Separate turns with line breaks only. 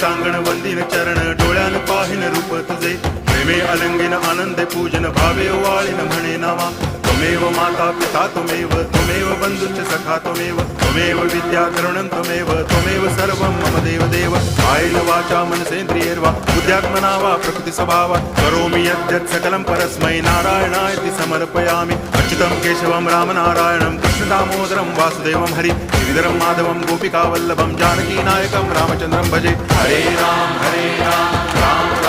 टांगण वंदिन चरण डोळ्यान पाहिन रूप तुझे प्रेमे अलंगिन आनंदे पूजन भावे वाळीन म्हणे नावा त्वमेव माता पिता त्वमेव बंधुश्च सखा त्वमेव विद्या द्रविणं त्वमेव सर्वं मम देव कायेन वाचा मनसेन्द्रियैर्वा बुद्ध्यात्मना वा प्रकृति स्वभावात् करोमि यद्यत् सकलं परस्मै नारायणायति समर्पयामि अच्युतं केशवं रामनारायणं कृष्णदामोदरं वासुदेवं हरि गिरिधरं माधवं गोपिकावल्लभं जानकीनायकं रामचन्द्रं भजे हरे राम राम